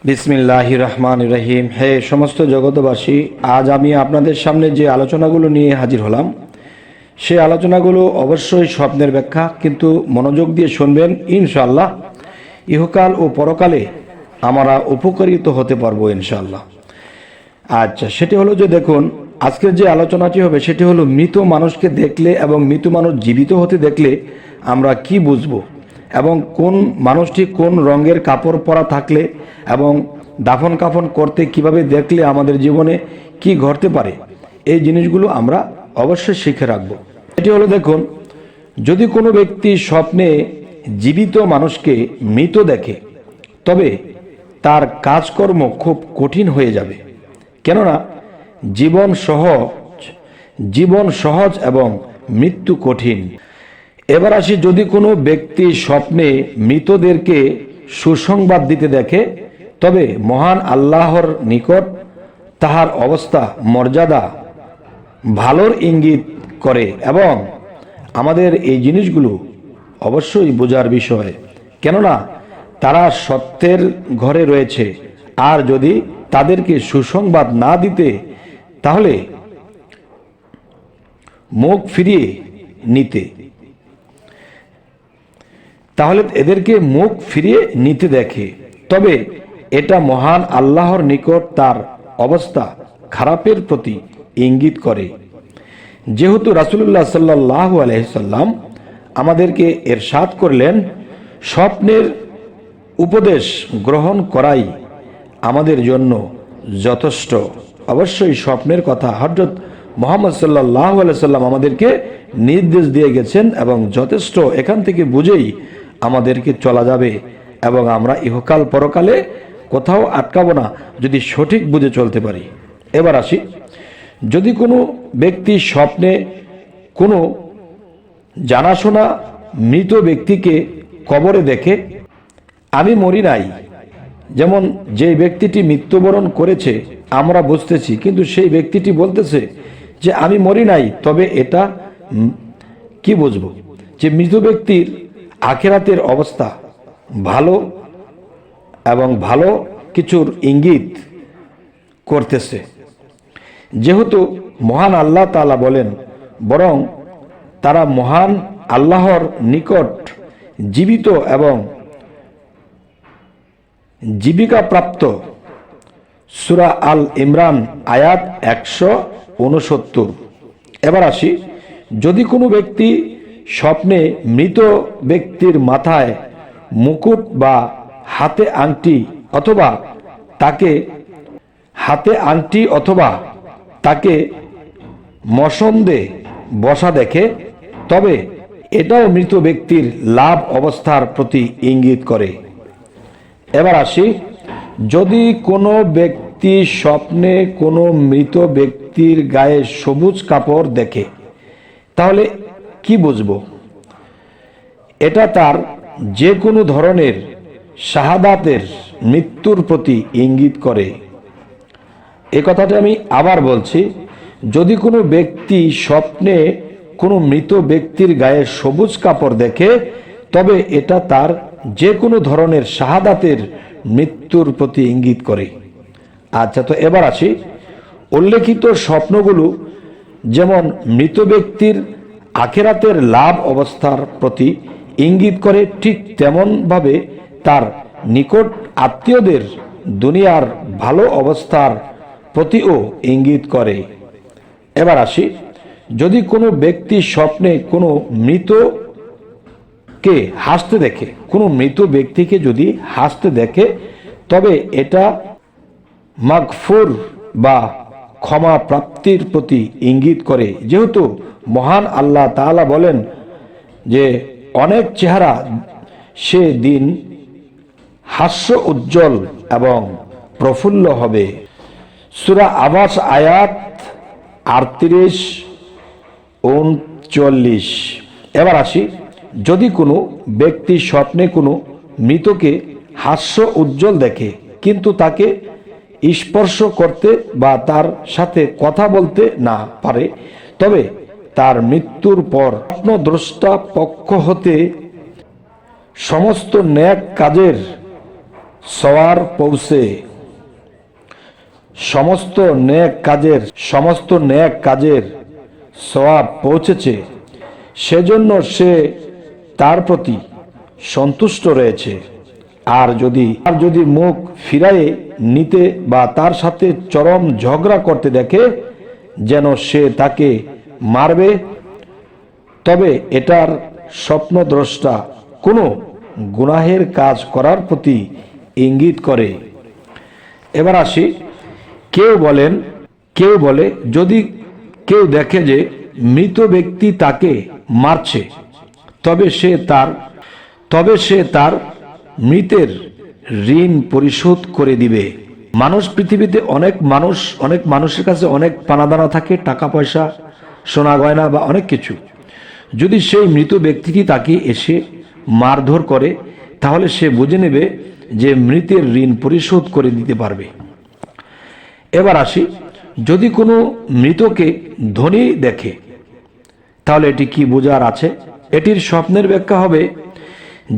বিসমিল্লাহির রহমানির রহিম। হে সমস্ত জগতবাসী, আজ আমি আপনাদের সামনে যে আলোচনাগুলো নিয়ে হাজির হলাম, সেই আলোচনাগুলো অবশ্যই স্বপ্নের ব্যাখ্যা, কিন্তু মনোযোগ দিয়ে শুনবেন। ইনশাআল্লাহ ইহকাল ও পরকালে আমরা উপকারিত হতে পারবো ইনশাআল্লাহ। আচ্ছা, সেটি হলো যে দেখুন, আজকের যে আলোচনাটি হবে সেটি হলো মৃত মানুষকে দেখলে এবং মৃত মানুষ জীবিত হতে দেখলে আমরা কি বুঝবো, এবং কোন মানুষটি কোন রঙের কাপড় পরা থাকলে এবং দাফন কাফন করতে কিভাবে দেখলে আমাদের জীবনে কি ঘটতে পারে, এই জিনিসগুলো আমরা অবশ্যই শিখে রাখবো। এটি হলো দেখুন, যদি কোনো ব্যক্তি স্বপ্নে জীবিত মানুষকে মৃত দেখে, তবে তার কাজকর্ম খুব কঠিন হয়ে যাবে, কেননা জীবন সহজ এবং মৃত্যু কঠিন। এবার আসি, যদি কোনো ব্যক্তি স্বপ্নে মৃতদেরকে সুসংবাদ দিতে দেখে, তবে মহান আল্লাহর নিকট তাহার অবস্থা মর্যাদা ভালোর ইঙ্গিত করে, এবং আমাদের এই জিনিসগুলো অবশ্যই বোঝার বিষয়, কেননা তারা সত্যের ঘরে রয়েছে। আর যদি তাদেরকে সুসংবাদ না দিতে, তাহলে মুখ ফিরিয়ে নিতে, তাহলে এদেরকে মুখ ফিরিয়ে নিতে দেখে, তবে এটা মহান আল্লাহর নিকট তার অবস্থা খারাপের প্রতি ইঙ্গিত করে। যেহেতু রাসূলুল্লাহ সাল্লাল্লাহু আলাইহি সাল্লাম আমাদেরকে ইরশাদ করলেন, স্বপ্নের উপদেশ গ্রহণ করাই আমাদের জন্য যথেষ্ট। অবশ্যই স্বপ্নের কথা হযরত মুহাম্মদ সাল্লাল্লাহু আলাইহি সাল্লাম আমাদেরকে নির্দেশ দিয়ে গেছেন, এবং যথেষ্ট। এখান থেকে বুঝেই আমাদেরকে চলা যাবে, এবং আমরা ইহকাল পরকালে কোথাও আটকাবো না যদি সঠিক বুঝে চলতে পারি। এবার আসি, যদি কোনো ব্যক্তি স্বপ্নে কোনো জানাশোনা মৃত ব্যক্তিকে কবরে দেখে, আমি মরি নাই, যেমন যে ব্যক্তিটি মৃত্যুবরণ করেছে আমরা বুঝতেছি, কিন্তু সেই ব্যক্তিটি বলতেছে যে আমি মরি নাই, তবে এটা কি বুঝবো? যে মৃত ব্যক্তির আখিরাতের অবস্থা ভালো এবং ভালো কিছুর ইঙ্গিত করতেছে। যেহেতু মহান আল্লাহ তাআলা বলেন, বরং তারা মহান আল্লাহর নিকট জীবিত এবং জীবিকা প্রাপ্ত। সূরা আল ইমরান আয়াত 169। এবার আসি, যদি কোনো ব্যক্তি স্বপ্নে মৃত ব্যক্তির মাথায় মুকুট বা হাতে আংটি অথবা তাকে মসন্দে বসা দেখে, তবে এটাও মৃত ব্যক্তির লাভ অবস্থার প্রতি ইঙ্গিত করে। এবার আসি, যদি কোনো ব্যক্তি স্বপ্নে কোনো মৃত ব্যক্তির গায়ে সবুজ কাপড় দেখে, তাহলে কি বুঝবো? এটা তার যে কোনো ধরনের শাহাদাতের মৃত্যুর প্রতি ইঙ্গিত করে। এ কথাটা আমি আবার বলছি, যদি কোনো ব্যক্তি স্বপ্নে কোনো মৃত ব্যক্তির গায়ে সবুজ কাপড় দেখে, তবে এটা তার যে কোনো ধরনের শাহাদাতের মৃত্যুর প্রতি ইঙ্গিত করে। আচ্ছা, তো এবার আসি, উল্লেখিত স্বপ্নগুলো যেমন মৃত ব্যক্তির আখিরাতের লাভ অবস্থার প্রতি ইঙ্গিত করে, ঠিক তেমনভাবে তার নিকট আত্মীয়দের দুনিয়ার ভালো অবস্থার প্রতিও ইঙ্গিত করে। এবার আসি, যদি কোনো ব্যক্তি স্বপ্নে কোনো মৃতকে হাসতে দেখে, কোনো মৃত ব্যক্তিকে যদি হাসতে দেখে, তবে এটা মাগফুর বা ক্ষমা প্রাপ্তির প্রতি ইঙ্গিত করে। যেহেতু মহান আল্লাহ তাআলা বলেন যে অনেক চেহারা সে দিন হাস্য উজ্জ্বল এবং প্রফুল্ল হবে। সূরা আবাস আয়াত 38-39। এবার আসি, যদি কোনো ব্যক্তি স্বপ্নে কোনো মৃতকে হাস্য উজ্জ্বল দেখে, কিন্তু তাকে স্পর্শ করতে বা তার সাথে কথা বলতে না পারে, তবে তার মৃত্যুর পর স্বপ্নদ্রষ্টা পক্ষ হতে সমস্ত নেক কাজের সওয়ার পৌঁছে সমস্ত নেক কাজের সওয়াব পৌঁছেছে, সেজন্য সে তার প্রতি সন্তুষ্ট রয়েছে। আর যদি মুখ ফিরায়ে নিতে বা তার সাথে চরম ঝগড়া করতে দেখে যেন সে তাকে মারবে, তবে এটার স্বপ্নদ্রষ্টা কোনো গুনাহের কাজ করার প্রতি ইঙ্গিত করে। এবার আসি, কেউ বলে যদি কেউ দেখে যে মৃত ব্যক্তি তাকে মারছে, তবে সে তার মৃতের ঋণ পরিশোধ করে দিবে। পৃথিবীতে অনেক মানুষের কাছে অনেক পানাদানা থাকে, টাকা পয়সা, সোনা গয়না বা অনেক কিছু। যদি সেই মৃত ব্যক্তিটি তাকে এসে মারধর করে, তাহলে সে বুঝে নেবে যে মৃতের ঋণ পরিশোধ করে দিতে পারবে। এবার আসি, যদি কোনো মৃতকে ধনী দেখে, তাহলে এটি কি বোঝার আছে? এটির স্বপ্নের ব্যাখ্যা হবে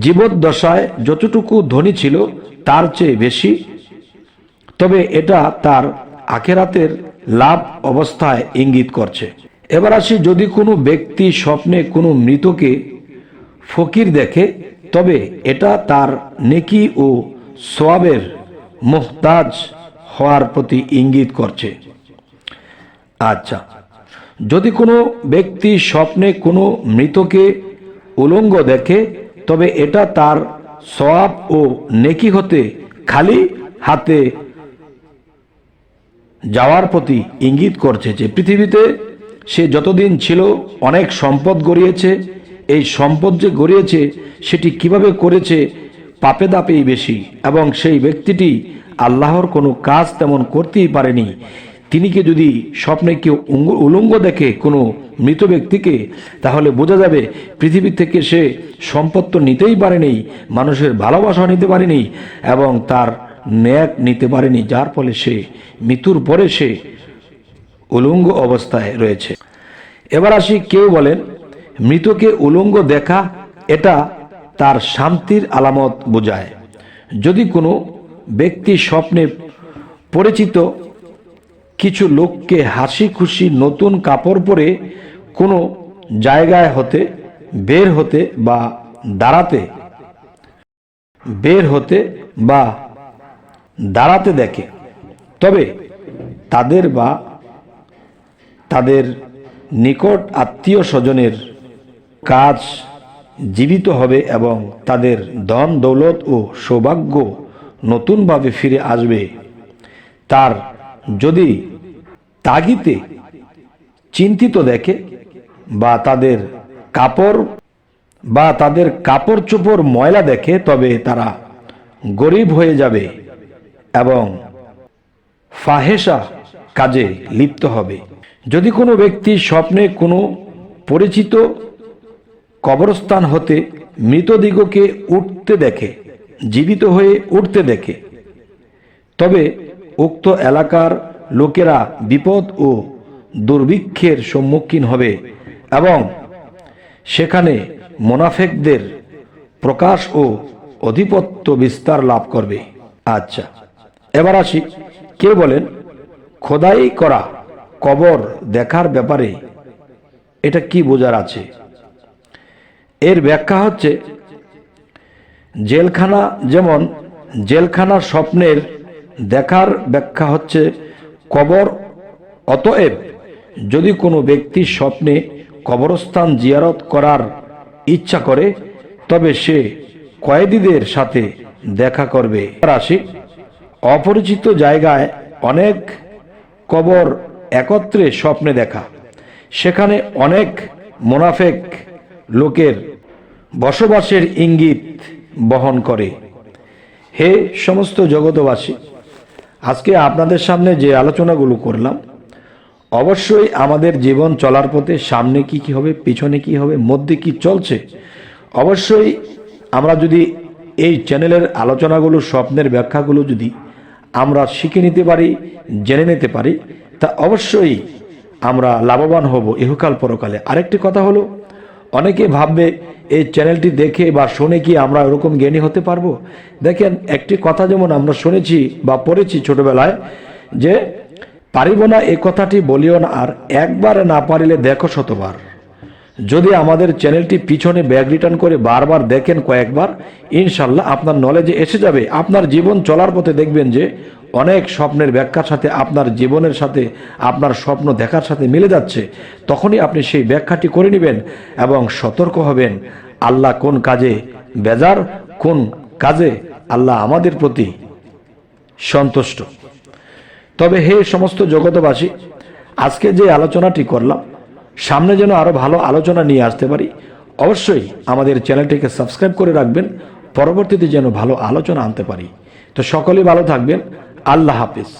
জীবদ্দশায় যতটুকু ধনী ছিল তার চেয়ে বেশি, তবে এটা তার আখেরাতের লাভ অবস্থায় ইঙ্গিত করছে। এবার আসি, যদি কোনো ব্যক্তি স্বপ্নে কোনো মৃতকে ফকির দেখে, তবে এটা তার নেকি ও সওয়াবের মুহতাজ হওয়ার প্রতি ইঙ্গিত করছে। আচ্ছা, যদি কোনো ব্যক্তি স্বপ্নে কোনো মৃতকে উলঙ্গ দেখে, তবে এটা তার সওয়াব ও নেকি হতে খালি হাতে যাওয়ার প্রতি ইঙ্গিত করছে যে পৃথিবীতে সে যতদিন ছিল অনেক সম্পদ গড়িয়েছে। এই সম্পদ যে গড়িয়েছে সেটি কিভাবে করেছে? পাপে দাপেই বেশি, এবং সেই ব্যক্তিটি আল্লাহর কোনো কাজ তেমন করতেই পারেনি। তিনিকে যদি স্বপ্নে কেউ উলঙ্গ দেখে কোনো মৃত ব্যক্তিকে, তাহলে বোঝা যাবে পৃথিবী থেকে সে সম্পদ তো নিতেই পারেনি, মানুষের ভালোবাসা নিতে পারেনি এবং তার ন্যাক নিতে পারেনি, যার ফলে সে মৃত্যুর পরে সে উলঙ্গ অবস্থায় রয়েছে। এবার আসি, কেউ বলেন মৃতকে উলঙ্গ দেখা এটা তার শান্তির আলামত বোঝায়। যদি কোনো ব্যক্তি স্বপ্নে পরিচিত কিছু লোককে হাসি খুশি নতুন কাপড় পরে কোনো জায়গায় হতে বের হতে বা দাঁড়াতে দেখে, তবে তাদের নিকট আত্মীয় স্বজনের কাজ জীবিত হবে এবং তাদের ধন দৌলত ও সৌভাগ্য নতুনভাবে ফিরে আসবে। তার যদি তাগিতে চিন্তিত দেখে বা তাদের কাপড় চোপড় ময়লা দেখে, তবে তারা গরিব হয়ে যাবে এবং ফাহেসা কাজে লিপ্ত হবে। যদি কোনো ব্যক্তি স্বপ্নে কোনো পরিচিত কবরস্থান হতে মৃতদিগকে জীবিত হয়ে উঠতে দেখে, তবে উক্ত এলাকার লোকেরা বিপদ ও দুর্ভিক্ষের সম্মুখীন হবে এবং সেখানে মুনাফিকদের প্রকাশ ও আধিপত্য বিস্তার লাভ করবে। আচ্ছা, এবার আসি, কেউ বলেন খোদাই করা কবর দেখার ব্যাপারে এটা কি বোঝার আছে? এর ব্যাখ্যা হচ্ছে, জেলখানা স্বপ্নের দেখার ব্যাখ্যা হচ্ছে কবর। অতএব যদি কোনো ব্যক্তি স্বপ্নে কবরস্থান জিয়ারত করার ইচ্ছা করে, তবে সে কয়েদিদের সাথে দেখা করবে। আসি, অপরিচিত জায়গায় অনেক কবর একত্রে স্বপ্নে দেখা, সেখানে অনেক মুনাফিক লোকের বসবাসের ইঙ্গিত বহন করে। হে সমস্ত জগতবাসী, আজকে আপনাদের সামনে যে আলোচনাগুলো করলাম, অবশ্যই আমাদের জীবন চলার পথে সামনে কি হবে, পিছনে কি হবে, মধ্যে কি চলছে, অবশ্যই আমরা যদি এই চ্যানেলের আলোচনাগুলো, স্বপ্নের ব্যাখ্যাগুলো যদি আমরা শিখে নিতে পারি, জেনে নিতে পারি, তা অবশ্যই আমরা লাভবান হব ইহকাল পরকালে। আরেকটি কথা হলো, অনেকে ভাববে এই চ্যানেলটি দেখে বা শুনে কি আমরা ওরকম জ্ঞানী হতে পারবো? দেখেন, একটি কথা যেমন আমরা শুনেছি বা পড়েছি ছোটবেলায়, যে পারিব না এ কথাটি বলিও না, আর একবার না পারিলে দেখো শতবার। যদি আমাদের চ্যানেলটি পিছনে ব্যাক রিটার্ন করে বারবার দেখেন কয়েকবার, ইনশাল্লাহ আপনার নলেজে এসে যাবে। আপনার জীবন চলার পথে দেখবেন যে অনেক স্বপ্নের ব্যাখ্যার সাথে আপনার জীবনের সাথে, আপনার স্বপ্ন দেখার সাথে মিলে যাচ্ছে। তখনই আপনি সেই ব্যাখ্যাটি করে নেবেন এবং সতর্ক হবেন আল্লাহ কোন কাজে বেজার, কোন কাজে আল্লাহ আমাদের প্রতি সন্তুষ্ট। তবে হে সমস্ত জগতবাসী, আজকে যে আলোচনাটি করলাম, সামনে যেন আরো ভালো আলোচনা নিয়ে আসতে পারি। অবশ্যই আমাদের চ্যানেলটিকে সাবস্ক্রাইব করে রাখবেন, পরবর্তীতে যেন ভালো আলোচনা আনতে পারি। তো সকলেই ভালো থাকবেন। আল্লাহ হাফিজ।